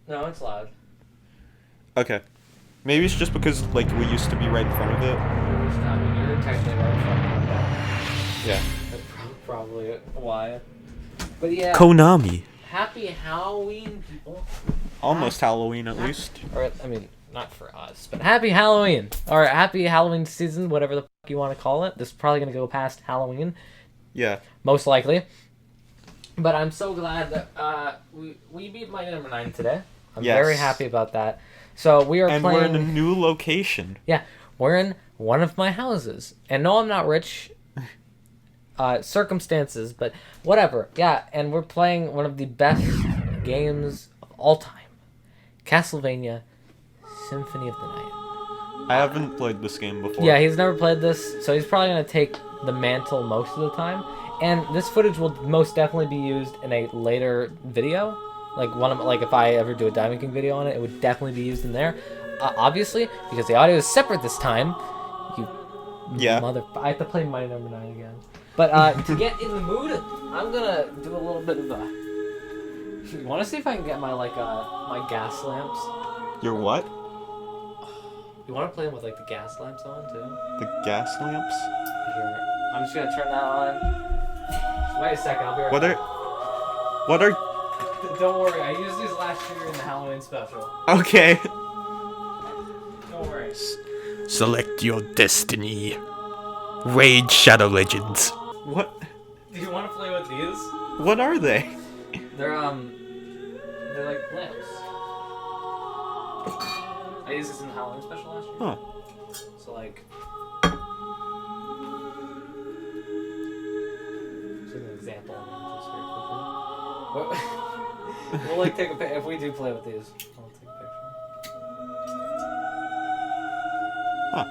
No, it's loud. Okay. Maybe it's just because, like, we used to be right in front of it. I mean, you're technically right in front of that. Yeah. That's probably why. But yeah. Konami. Happy Halloween, people. Almost Halloween, at least. Or, I mean, not for us, but happy Halloween. Or happy Halloween season, whatever the fuck you want to call it. This is probably going to go past Halloween. Yeah. Most likely. But I'm so glad that we beat my number 9 today. I'm very happy about that. So we are playing... And we're in a new location. Yeah, we're in one of my houses. And no, I'm not rich. Circumstances, but whatever. Yeah, and we're playing one of the best games of all time. Castlevania Symphony of the Night. I haven't played this game before. Yeah, he's never played this, so he's probably going to take the mantle most of the time. And this footage will most definitely be used in a later video. Like if I ever do a Diamond King video on it, it would definitely be used in there. Obviously, because the audio is separate this time. I have to play my number 9 again. But to get in the mood, I'm gonna do a little bit of a... You want to see if I can get my my gas lamps? Your what? You want to play them with like the gas lamps on too? The gas lamps? Here, I'm just gonna turn that on. Just wait a second, I'll be right back. What are? Don't worry, I used these last year in the Halloween special. Okay. Don't worry. Select your destiny. Raid Shadow Legends. What? Do you want to play with these? What are they? They're like lamps. I used this in the Halloween special last year. Huh. So like, just an example. Just very quickly. We'll like take a picture if we do play with these. I'll take a picture. Huh.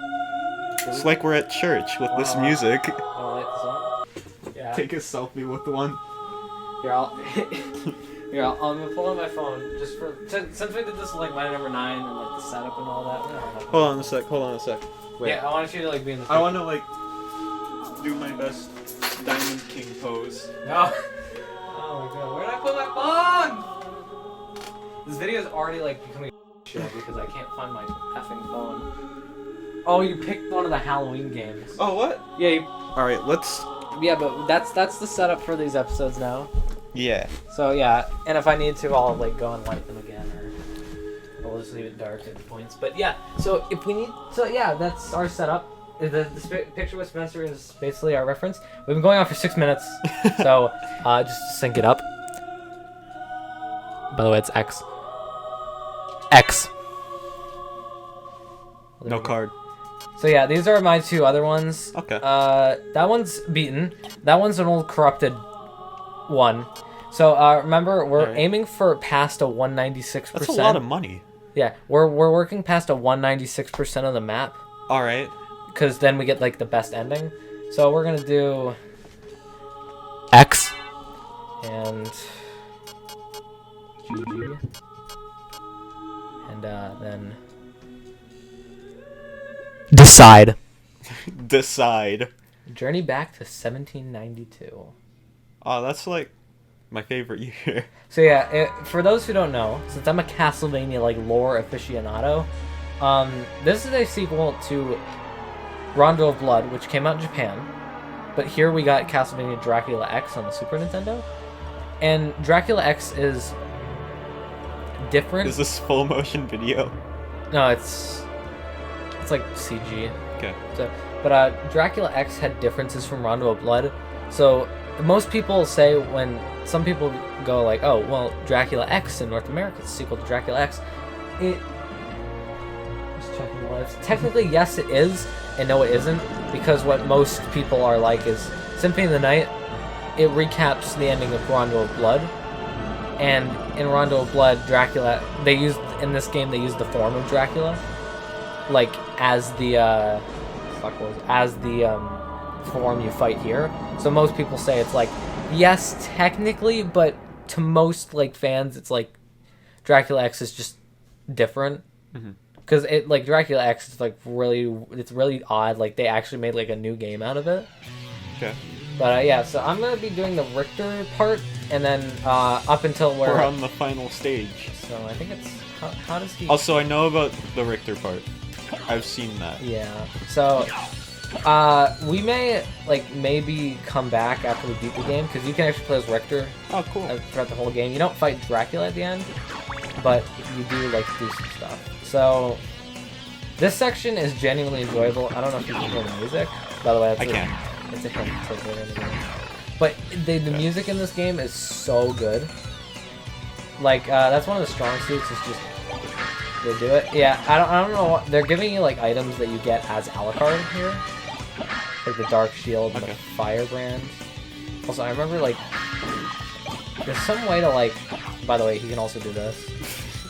It's like we're at church with this music. Wanna light this on? Yeah. Take a selfie with one. Here, I'm gonna pull out my phone just for since we did this with like my number 9 and like the setup and all that. Hold on a sec. Wait. Yeah, I want you to like be in the picture. I want to like do my best Diamond King pose. No. Oh my god, where did I put my phone? This video is already like becoming shit because I can't find my effing phone. Oh, you picked one of the Halloween games. Oh, what? Yeah. Alright, let's... Yeah, but that's the setup for these episodes now. Yeah. So yeah, and if I need to, I'll like go and light them again, or we'll just leave it dark at points. But yeah, so if we need, so yeah, that's our setup. The picture with Spencer is basically our reference. We've been going on for 6 minutes, so just to sync it up. By the way, it's X. X. No card. So yeah, these are my 2 other ones. Okay. That one's beaten. That one's an old corrupted one. So remember, we're aiming for past a 196%. That's a lot of money. Yeah, we're working past a 196% of the map. All right. Because then we get like the best ending. So we're gonna do X and GG, and then decide. Decide. Journey back to 1792. Oh, that's like my favorite year. So yeah, for those who don't know, since I'm a Castlevania like lore aficionado, this is a sequel to Rondo of Blood, which came out in Japan, but here we got Castlevania Dracula X on the Super Nintendo, and Dracula X is different. Is this full motion video? No, it's like CG. Okay. So, but Dracula X had differences from Rondo of Blood. So most people say, when some people go like, oh, well, Dracula X in North America is a sequel to Dracula X. Just checking the lights. Technically, yes, it is, and no, it isn't, because what most people are like is Symphony of the Night. It recaps the ending of Rondo of Blood, and in Rondo of Blood, Dracula, in this game they used the form of Dracula, like as the form you fight here. So most people say it's like, yes, technically, but to most like fans, it's like Dracula X is just different. Because it like Dracula X is like really odd. Like they actually made like a new game out of it. Okay. But yeah, so I'm gonna be doing the Richter part, and then up until where... We're on the final stage. So I think it's... How does he... Also, I know about the Richter part. I've seen that. Yeah. So, we may, like, maybe come back after we beat the game, because you can actually play as Richter Oh, cool. throughout the whole game. You don't fight Dracula at the end, but you do, like, do some stuff. So, this section is genuinely enjoyable. I don't know if you can hear the music. By the way, I can. It's a hint to later in the game. But the music in this game is so good. Like, that's one of the strong suits, is just... They do it? Yeah, I don't know what... They're giving you, like, items that you get as Alucard here. Like the Dark Shield and the Firebrand. Also, I remember, like... There's some way to, like... By the way, he can also do this.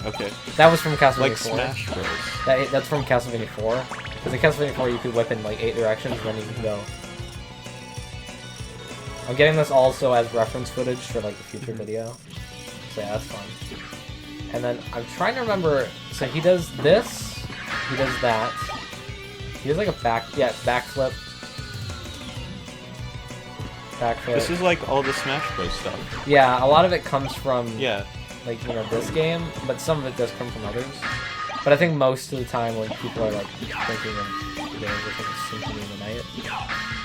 Okay. That was from Castlevania Like 4. Smash Bros. That's from Castlevania 4. Because in Castlevania 4, you could whip in, like, 8 directions, and then you can go... I'm getting this also as reference footage for, like, the future video. So, yeah, that's fun. And then I'm trying to remember. So he does this. He does that. He does like a backflip. Backflip. This is like all the Smash Bros stuff. Yeah, a lot of it comes from Yeah. like this game, but some of it does come from others. But I think most of the time when people are like thinking of games, they think of Symphony of the Night.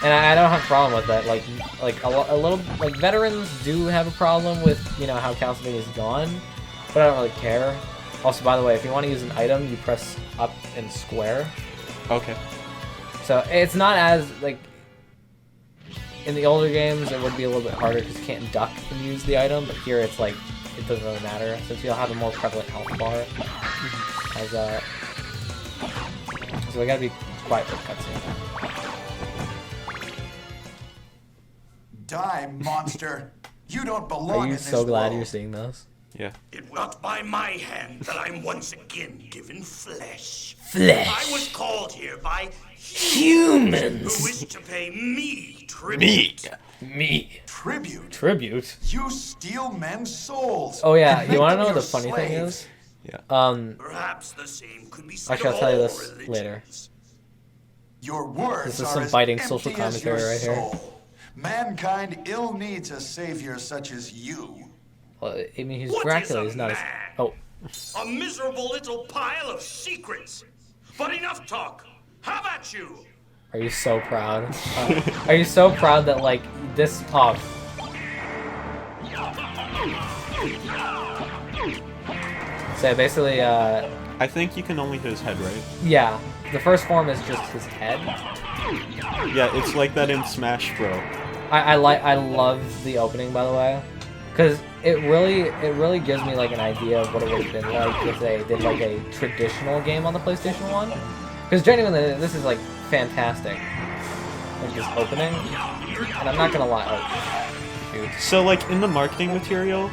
And I don't have a problem with that. Like a little like veterans do have a problem with how Castlevania's gone. But I don't really care. Also, by the way, if you want to use an item, you press up and square. Okay. So it's not as, like... In the older games, it would be a little bit harder because you can't duck and use the item. But here, it's like, it doesn't really matter. Since you'll have a more prevalent health bar. As, So we gotta be quiet for the cutscene. Die, monster! You don't belong Are in you this so glad world. you're seeing this? Yeah. It not by my hand that I'm once again given flesh. Flesh! I was called here by Humans! who wish to pay me tribute. Me. Tribute? Tribute? You steal men's souls. Oh yeah, and you make wanna them know what your the funny thing slaves. is? Yeah. Perhaps the same could be said Actually, I'll of tell you all this religions. later. Your words This is are some as biting empty social as your commentary right here. soul. Mankind ill needs a savior such as you. Well, I mean, he's What Dracula, is a he's not as... man? Oh. A miserable little pile of secrets. But enough talk. How about you? Are you so proud? Are you so proud that, like, this... Oh. So, basically, I think you can only hit his head, right? yeah. The first form is just his head. Yeah, it's like that in Smash Bro. I love the opening, by the way. Because it really gives me, like, an idea of what it would have been like if they did, like, a traditional game on the PlayStation 1. Because genuinely, this is, like, fantastic. Like, this opening. And I'm not gonna lie. Oh, shoot. So, like, in the marketing material,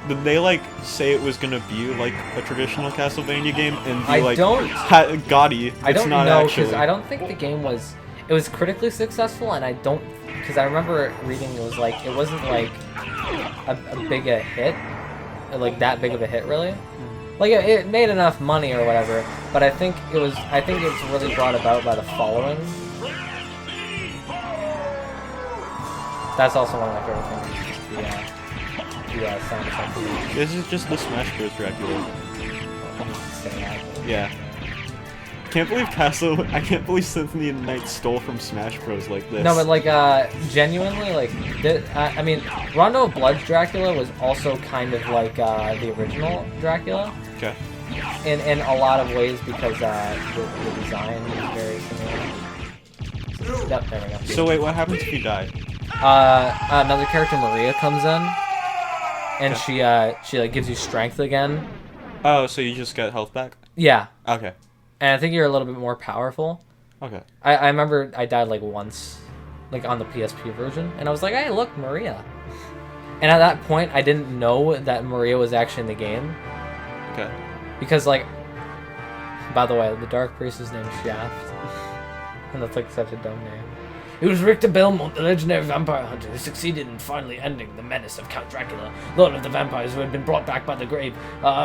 did they, like, say it was gonna be, like, a traditional Castlevania game and be, I like, don't- gaudy? It's I don't not know, actually. because I don't think the game was... It was critically successful, and I don't... Because I remember reading it was, like, it wasn't, like, a big a hit. Like, that big of a hit, really. Like, it made enough money or whatever, but I think it's really brought about by the following. That's also one of my favorite things, the sound effect. This is just the Smash Bros. Dracula. Yeah. I can't believe Symphony of the Night stole from Smash Bros. Like this. No, but like, genuinely, like, I mean, Rondo of Blood's Dracula was also kind of like the original Dracula. Okay. In a lot of ways because the design is very similar. Yep, there we go. So wait, what happens if you die? Another character, Maria, comes in, and she like gives you strength again. Oh, so you just get health back? Yeah. Okay. And I think you're a little bit more powerful. Okay. I remember I died like once, like on the PSP version, and I was like, hey, look, Maria. And at that point, I didn't know that Maria was actually in the game. Okay. Because, like, by the way, the Dark Priest is named Shaft. And that's, like, such a dumb name. It was Richter Belmont, the legendary vampire hunter, who succeeded in finally ending the menace of Count Dracula, Lord of the Vampires, who had been brought back by the grave,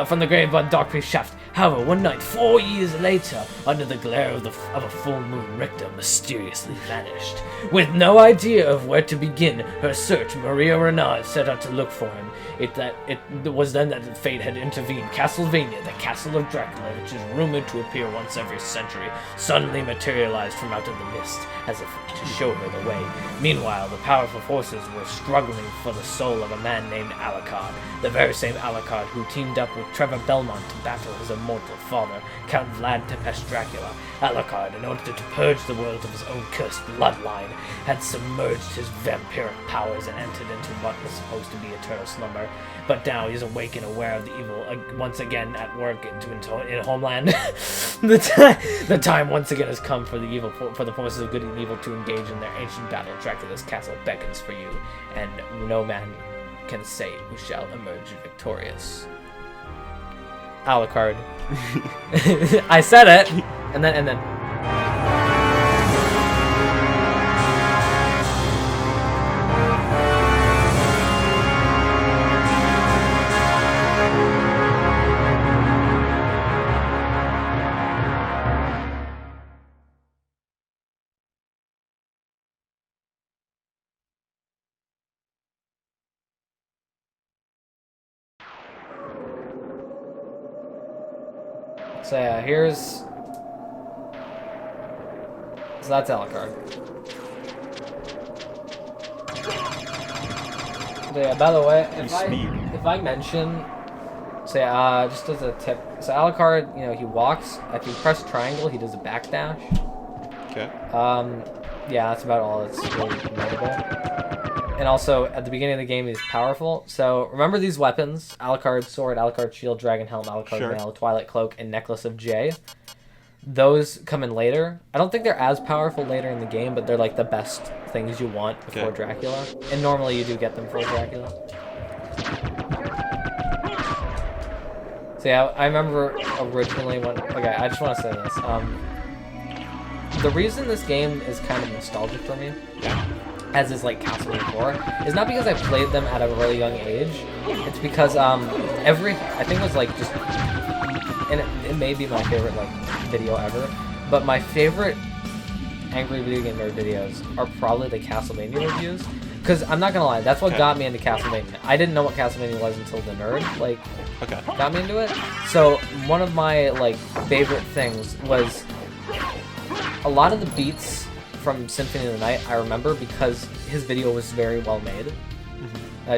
from the grave by Dark Priest Shaft. However, one night, 4 years later, under the glare of a full moon, Richter mysteriously vanished. With no idea of where to begin her search, Maria Renard set out to look for him. It was then that fate had intervened. Castlevania, the castle of Dracula, which is rumored to appear once every century, suddenly materialized from out of the mist, as if to show her the way. Meanwhile, the powerful forces were struggling for the soul of a man named Alucard, the very same Alucard who teamed up with Trevor Belmont to battle his immortal father, Count Vlad Tepes Dracula. Alucard, in order to purge the world of his own cursed bloodline, had submerged his vampiric powers and entered into what was supposed to be eternal slumber. But now he's awake and aware of the evil, once again at work in Homeland. The time once again has come for the forces of good and evil to engage in their ancient battle. Dracula's castle beckons for you, and no man can say who shall emerge victorious. Alucard. I said it, and then. So yeah, so that's Alucard. So yeah, by the way, if I mention, so yeah, just as a tip, so Alucard, he walks. If you press triangle, he does a backdash. Okay. Yeah, that's about all that's really notable. And also, at the beginning of the game, he's powerful. So, remember these weapons. Alucard Sword, Alucard Shield, Dragon Helm, Alucard Mail, Twilight Cloak, and Necklace of J. Those come in later. I don't think they're as powerful later in the game, but they're like the best things you want before Dracula. And normally you do get them for Dracula. So yeah, I remember originally when... Okay, I just want to say this. The reason this game is kind of nostalgic for me... as is like Castlevania 4, is not because I played them at a really young age. It's because I think it was like just, and it may be my favorite like video ever, but my favorite Angry Video Game Nerd videos are probably the Castlevania reviews. Because I'm not gonna lie, that's what got me into Castlevania. I didn't know what Castlevania was until the nerd got me into it. So one of my like favorite things was a lot of the beats from Symphony of the Night, I remember because his video was very well made.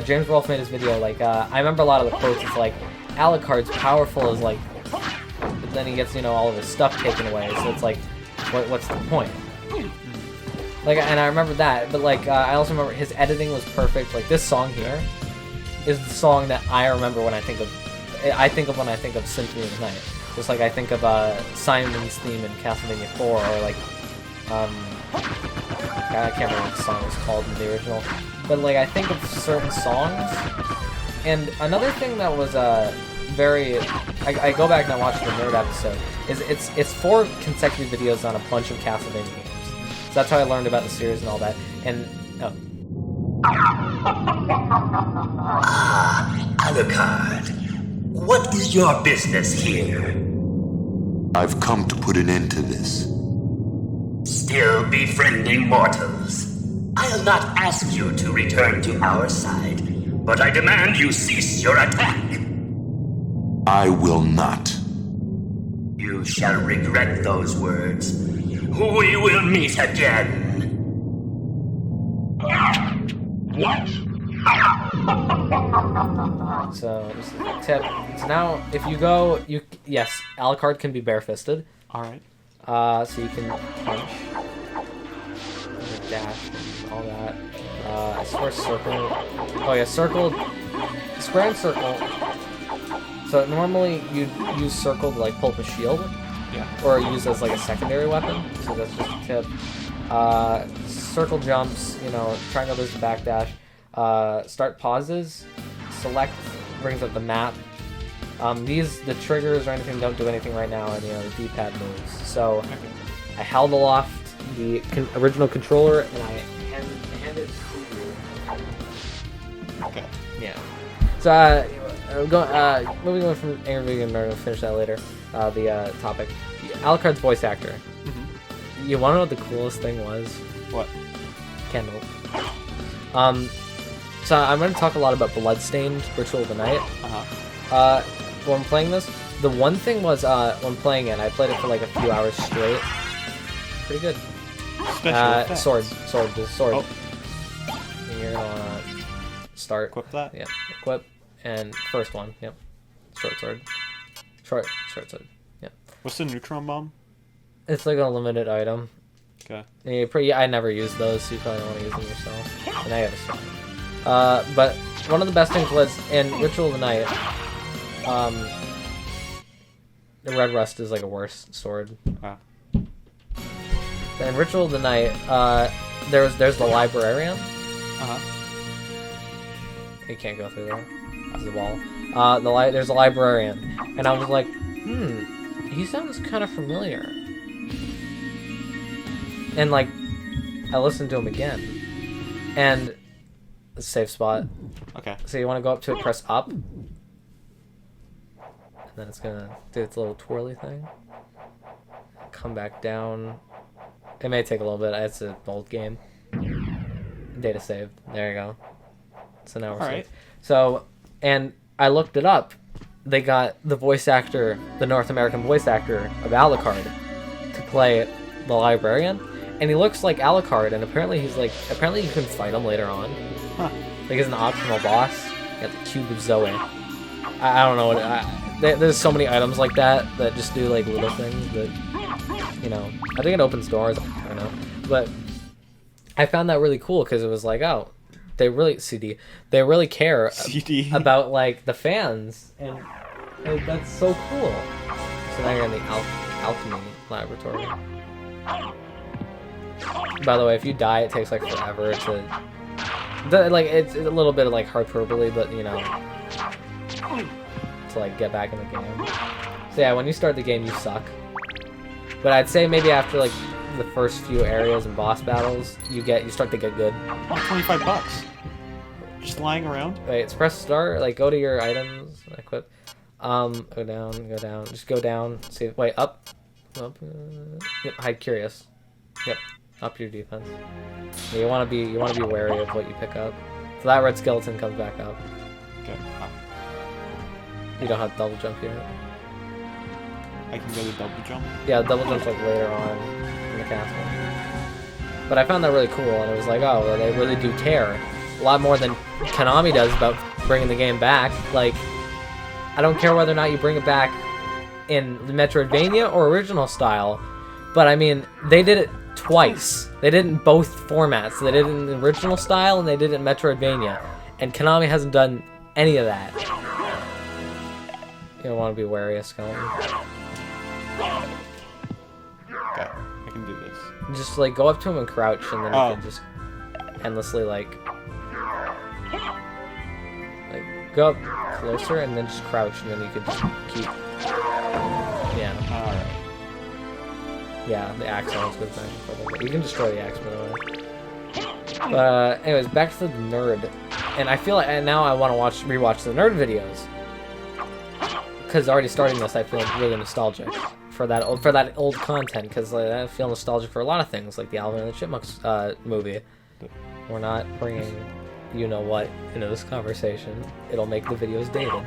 James Rolfe made his video, like, I remember a lot of the quotes, it's like, Alucard's powerful as, like, but then he gets, all of his stuff taken away, so it's like, what's the point? Like, and I remember that, but, like, I also remember his editing was perfect. Like, this song here is the song that I remember when I think of when I think of Symphony of the Night. Just like I think of, Simon's theme in Castlevania 4, or, like, I can't remember what the song was called in the original, but like I think of certain songs. And another thing that was I go back and I watched the nerd episode, is it's 4 consecutive videos on a bunch of Castlevania games. So that's how I learned about the series and all that. And Alucard, what is your business here? I've come to put an end to this. Still befriending mortals. I'll not ask you to return to our side, but I demand you cease your attack. I will not. You shall regret those words. We will meet again. What? So, just a tip. So now, if you go, yes, Alucard can be barefisted. Alright. So you can punch, dash, and all that. I swear circle. Oh yeah, circle, square and circle. So normally you'd use circle to like pull up a shield, or use as like a secondary weapon. So that's just a tip. Circle jumps, triangle does the backdash. Start pauses, select brings up the map. The triggers or anything don't do anything right now, and the D-pad moves. So I held aloft the original controller and I handed it to you. Okay. Yeah. So Moving on from Angry Video Game Nerd, we'll finish that later. The topic. Alucard's voice actor. You want to know what the coolest thing was? What? Kendall. So I'm going to talk a lot about Bloodstained Ritual of the Night. When I'm playing this, the one thing was when playing it, I played it for like a few hours straight. Pretty good. Sword. Oh. And you're gonna start. Equip that? Yeah. Equip. And first one. Yep. Short sword. Short sword. Yep. What's the neutron bomb? It's like a limited item. Okay. And I never use those, so you probably don't want to use them yourself. And I have a sword. But one of the best things was in Ritual of the Night. The Red Rust is like a worse sword. Ah. In Ritual of the Night, there's the librarian. You can't go through there. There's a wall. There's a librarian, and I was like, he sounds kind of familiar. And like, I listened to him again, and a safe spot. Okay. So you want to go up to it, press up, and then it's gonna do its little twirly thing. Come back down. It may take a little bit. It's an old game. Data saved. There you go. So now we're Alright. saved. So, and I looked it up. They got the voice actor, the North American voice actor of Alucard, to play the librarian, and he looks like Alucard. And apparently apparently you can fight him later on. Huh. Like he's an optional boss. You got the Cube of Zoe. I don't know what. There's so many items like that just do like little things that, you know. I think it opens doors. I don't know, but I found that really cool because it was like, oh, they really care about like the fans, and that's so cool. So now you're in the alchemy laboratory. By the way, if you die, it takes like forever to. It's a little bit of like hyperbole, but you know, to like get back in the game. So yeah, when you start the game, you suck. But I'd say maybe after like the first few areas and boss battles, you start to get good. $25. Just lying around. Wait, press start. Like go to your items, equip. Go down. Just go down. See, wait, up. Yep, hide curious. Yep, up your defense. Yeah, you want to be wary of what you pick up. So that red skeleton comes back up. Okay. You don't have double jump yet. I can go to double jump. Yeah, double jump's like later on in the castle. But I found that really cool, and it was like, oh, well, they really do care a lot more than Konami does about bringing the game back. Like, I don't care whether or not you bring it back in the Metroidvania or original style, but I mean, they did it twice. They did it in both formats. They did it in the original style and they did it in Metroidvania, and Konami hasn't done any of that. You don't want to be wary of Skeleton. Okay, I can do this. Just like go up to him and crouch, and then you can just endlessly like go up closer and then just crouch, and then you can just keep. Yeah. Alright. Yeah, the axe always goes back and forth. You can destroy the axe, by the way. But anyways, back to the nerd, and I feel like now I want to rewatch the nerd videos. Because already starting this, I feel really nostalgic for that old content. Because I feel nostalgic for a lot of things, like the Alvin and the Chipmunks movie. We're not bringing you know what into this conversation. It'll make the videos dated.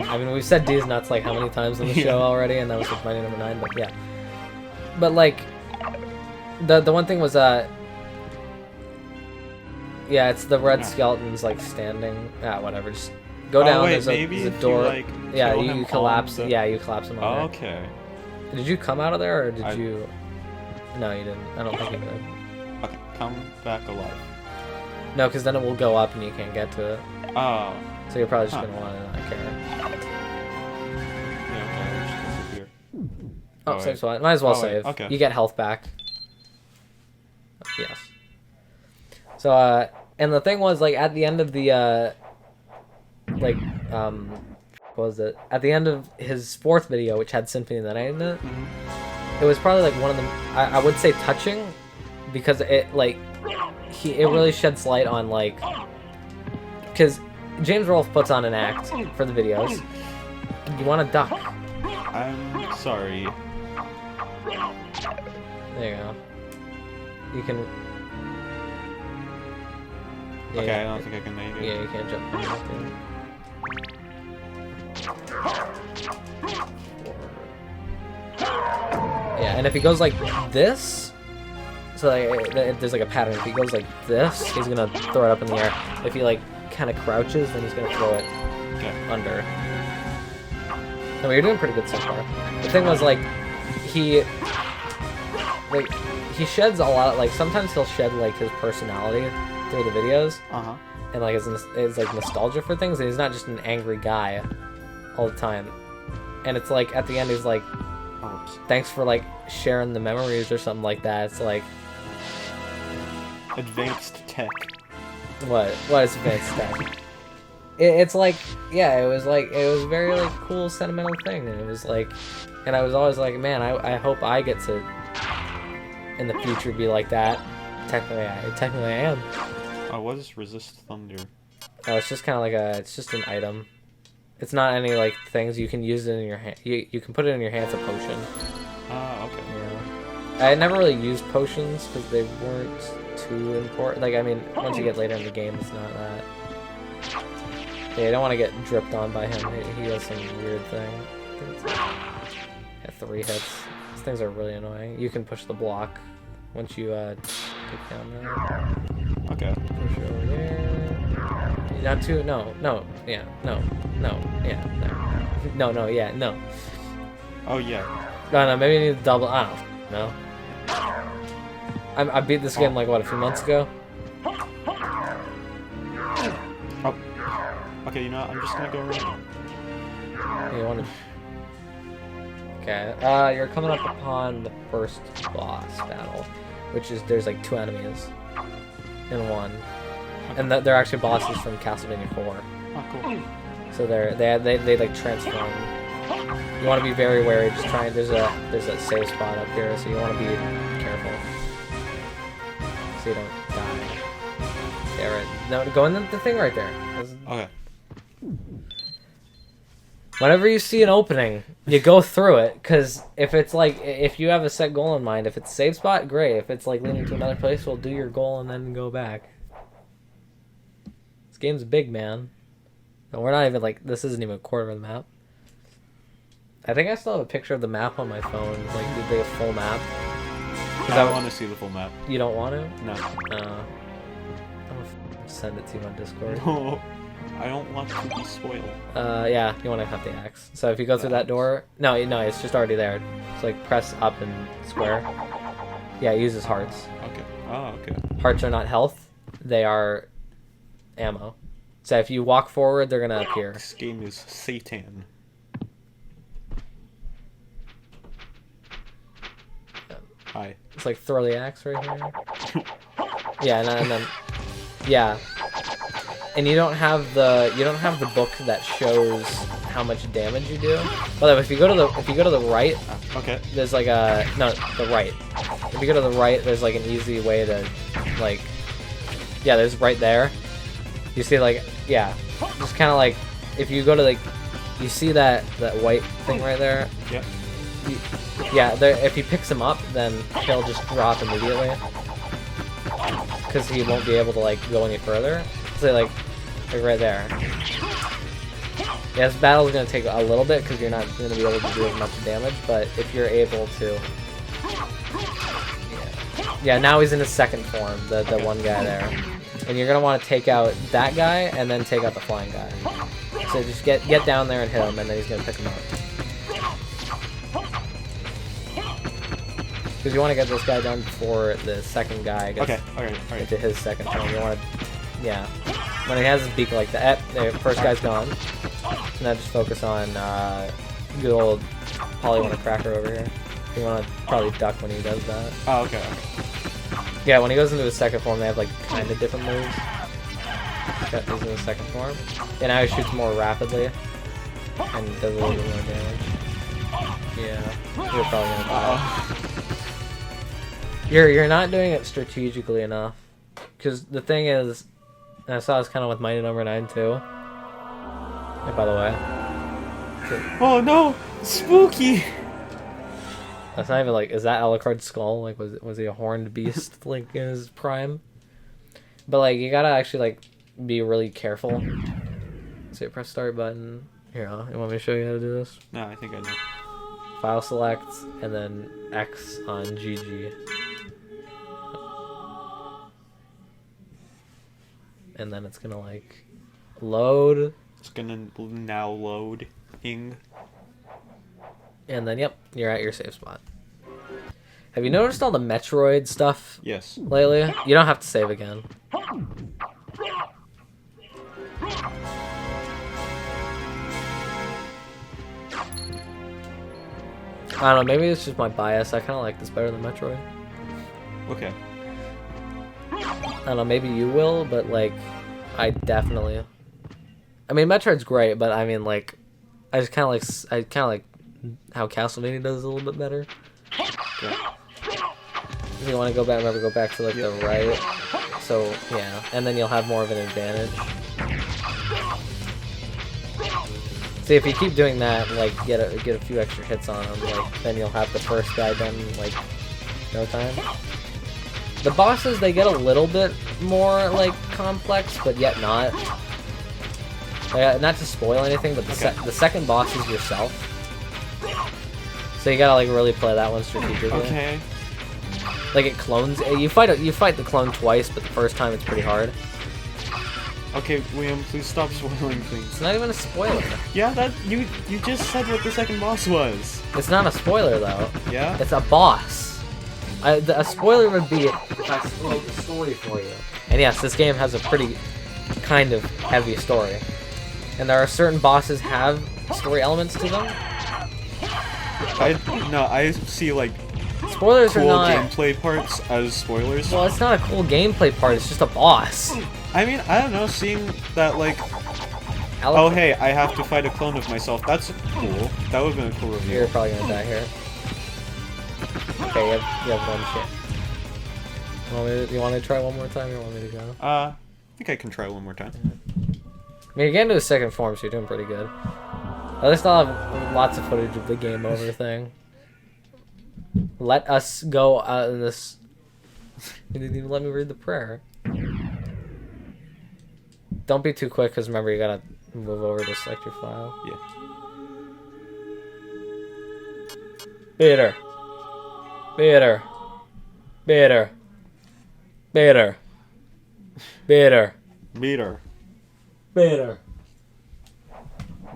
I mean, we've said D's nuts like how many times on the show already, and that was like my number 9. But yeah, but like the one thing was yeah, it's the red skeletons like standing. Whatever, just. Go down. Wait, there's a door. You, like, yeah, you collapse. Yeah, you collapse him. Oh, okay. Did you come out of there, or did you? No, you didn't. I don't think you did. Okay, come back alive. No, because then it will go up and you can't get to it. Oh. So you're probably just gonna want to not care. Yeah, okay, I'll just disappear. Oh, save spot. Might as well save. Okay. You get health back. Yes. So, and the thing was, like, at the end of the, what was it? At the end of his 4th video, which had Symphony of the Night in it, it was probably like one of the, I would say touching, because it like, it really sheds light on like, because James Rolfe puts on an act for the videos. You want to duck. I'm sorry. There you go. You can... Yeah, Okay, I don't think I can make it. Yeah, you can't jump on that. Yeah, and if he goes like this... So like, there's like a pattern. If he goes like this, he's gonna throw it up in the air. If he like kind of crouches, then he's gonna throw it under. No, you're doing pretty good so far. The thing was like, he sheds a lot. Like sometimes he'll shed like his personality through the videos, and like his like nostalgia for things. And he's not just an angry guy all the time. And it's like at the end he's like, thanks for like sharing the memories or something like that. It's like advanced tech. What is advanced tech? It's like, yeah, it was very like cool sentimental thing, and it was like, and I was always like, man, I hope I get to in the future be like that. Technically I am. Oh, what is resist thunder? Oh, it's just kind of like it's just an item. It's not any like things you can use it in your hand. You can put it in your hand. It's a potion. Okay. Yeah. I never really used potions because they weren't too important. Like, I mean, once you get later in the game, it's not that. Yeah, you don't want to get dripped on by him. He has some weird thing. Yeah, 3 hits. These things are really annoying. You can push the block once you take down there. Okay. Push it over there. Not too. No. Yeah. No. Yeah. No. Yeah. No. Oh yeah. No. Maybe I need to double. I don't know. I beat this game like what, a few months ago. Oh. Okay, you know what? I'm just gonna go around. You want to? Okay. You're coming up upon the first boss battle, which is there's like 2 enemies in one, and they're actually bosses from Castlevania 4. Oh, cool. So they like transform. You want to be very wary. Just trying. There's a save spot up here, so you want to be careful so you don't die. Yeah, right. No, go in the thing right there. Okay. Whenever you see an opening, you go through it, because if it's like, if you have a set goal in mind, if it's save spot, great. If it's like leading to another place, we'll do your goal and then go back. This game's big, man. No, we're not even like, this isn't even a quarter of the map. I think I still have a picture of the map on my phone, like the full map. I don't want to see the full map. You don't want to? No. I'm gonna send it to you on Discord. No. I don't want to be spoiled. Yeah, you want to have the axe. So if you go through that door... No, it's just already there. It's like press up and square. Yeah, it uses hearts. Okay. Oh, okay. Hearts are not health. They are ammo. So if you walk forward, they're going to appear. This game is Satan. Hi. It's like throw the axe right here. Yeah, and then... Yeah. And you don't have the book that shows how much damage you do. But if you go to the right, okay. There's like a the right. If you go to the right, there's like an easy way to like, yeah, there's right there. You see like, yeah, just kind of like if you go to like, you see that white thing right there. Yep. Yeah, if he picks him up, then he'll just drop immediately because he won't be able to like go any further. So like right there. Yeah, this battle is going to take a little bit because you're not going to be able to do as much damage, but if you're able to... Yeah, now he's in his second form, the one guy there. And you're going to want to take out that guy and then take out the flying guy. So just get down there and hit him, and then he's going to pick him up. Because you want to get this guy done before the second guy gets into his second form. You want to... Yeah. When he has his beak like that, the first guy's gone. So now just focus on good old Polywana Cracker over here. You want to probably duck when he does that. Oh, okay. Yeah, when he goes into his second form, they have like kind of different moves. He's in his second form. And now he shoots more rapidly and does a little bit more damage. Yeah, you're probably gonna die. You're not doing it strategically enough. Because the thing is, and I saw this kind of with Mighty Number 9 too, Hey, by the way, Oh no! Spooky! that's not even like, is that Alucard's skull? Like, was he a horned beast like in his prime? But like, you gotta actually like be really careful. So press start button. Here, you want me to show you how to do this? No, I think I know. File select and then X on GG. And then it's gonna like load. It's gonna now load. Ing. And then, yep, you're at your save spot. Have you noticed all the Metroid stuff Yes. lately? You don't have to save again. I don't know, maybe it's just my bias. I kind of like this better than Metroid. Okay. I don't know, maybe you will, but like, I definitely... I mean, Metroid's great, but I mean, like, I kind of like how Castlevania does it a little bit better. Yeah. If you want to go back, remember, go back to like the right. So yeah, and then you'll have more of an advantage. See, if you keep doing that, like get a few extra hits on him, like then you'll have the first guy done in, like no time. The bosses, they get a little bit more like complex, but yet not. Not to spoil anything, but the second boss is yourself. So you gotta like really play that one strategically. Okay. Like it clones. You fight the clone twice, but the first time it's pretty hard. Okay, William, please stop spoiling It's things. not even a spoiler. Yeah, that you just said what the second boss was. It's not a spoiler though. Yeah. It's a boss. A spoiler would be if I spoiled the story for you. And yes, this game has a pretty kind of heavy story. And there are certain bosses have story elements to them. I see like Spoilers cool are not. gameplay parts as spoilers. Well, it's not a cool gameplay part. It's just a boss. I mean, I don't know, seeing that like, oh hey, I have to fight a clone of myself. That's cool. That would have been a cool reveal. You're probably gonna die here. Okay, you have one shit. You want me to try one more time, or you want me to go? I think I can try one more time. I mean, you're getting to a second form, so you're doing pretty good. At least I'll have lots of footage of the game over thing. Let us go out in this... You didn't even let me read the prayer. Don't be too quick, because remember, you gotta move over to select your file. Yeah. Bitter. Bitter. Bitter. Bitter. Bitter. Meter. Bitter.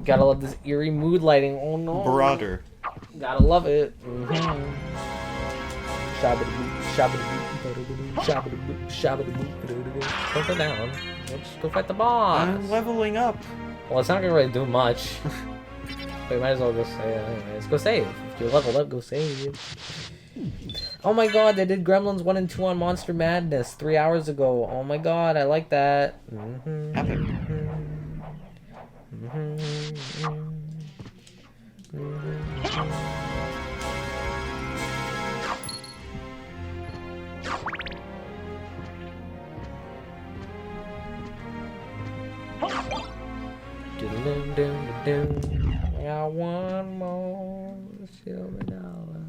Gotta love this eerie mood lighting. Oh no. Broader. Gotta love it. Mm-hmm. Don't go down. Let's go fight the boss. I'm leveling up. Well, it's not gonna really do much. But you might as well go save anyways. Go save. If you're leveled up, go save. Oh my god, they did Gremlins 1 and 2 on Monster Madness 3 hours ago. Oh my god, I like that. Mm-hmm. Epic. Yeah, one more silver dollar.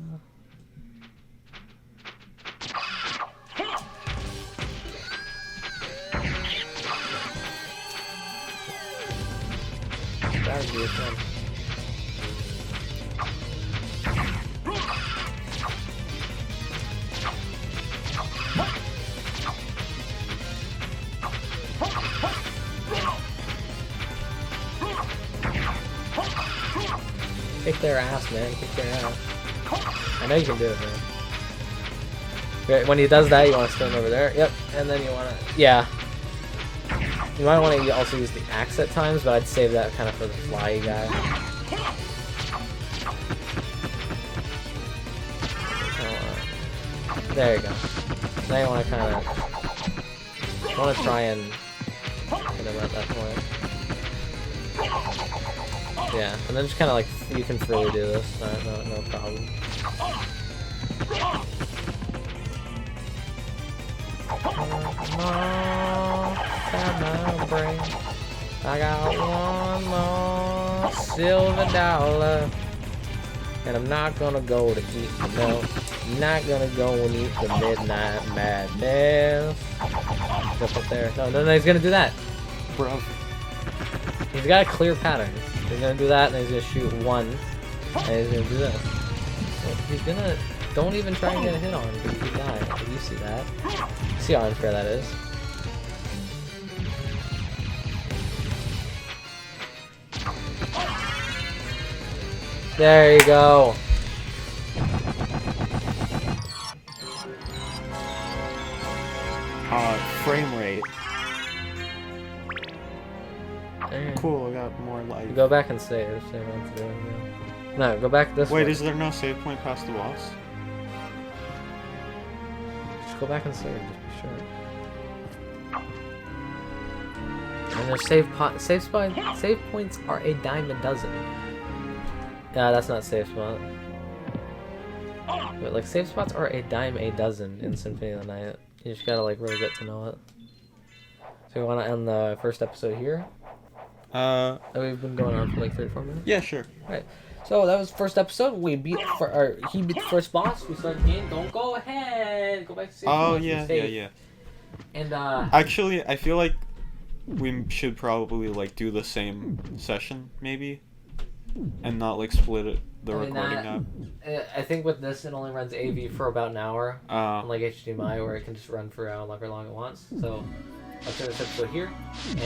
That would be fun. Kick their ass, man. Kick their ass. I know you can do it, man. Okay, when he does that, you want to stand over there. Yep. And then you want to... Yeah. You might want to also use the axe at times, but I'd save that kind of for the fly guy. There you go. Now you want to kind of... You want to try and... hit him at that point. Yeah, and then just kind of like, you can freely do this, no problem. I got one more silver dollar. And I'm not gonna go to eat the milk. I'm not gonna go and eat the midnight madness. Just up there. No, he's gonna do that. Bro. He's got a clear pattern. He's gonna do that, and he's gonna shoot one, and he's gonna do this. So he's gonna... Don't even try and get a hit on him, because he died. You see that? See how unfair that is? There you go. Frame rate. Dang. Cool, I got more life. Go back and save. Save on to do it, yeah. No, go back this way. Wait, is there no save point past the boss? Just go back and save, just be sure. And there's save points are a dime a dozen. Yeah, that's not save spot. But like save spots are a dime a dozen in Symphony of the Night. You just gotta like really get to know it. So we wanna end the first episode here? We've been going on for like 34 minutes? Yeah, sure. Right. So that was the first episode. We beat he beat the first boss. We started the game. Don't go ahead. Go back to save. Oh yeah. And actually, I feel like we should probably like do the same session maybe, and not like split it the recording up. I think with this it only runs AV for about an hour, unlike HDMI where it can just run for however long it wants. So I'll turn this episode here, and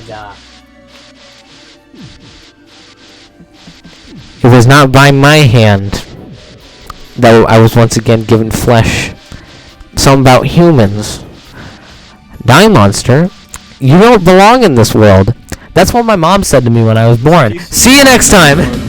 it was not by my hand that I was once again given flesh. Something about humans. Die Monster, you don't belong in this world. That's what my mom said to me when I was born. See you next time!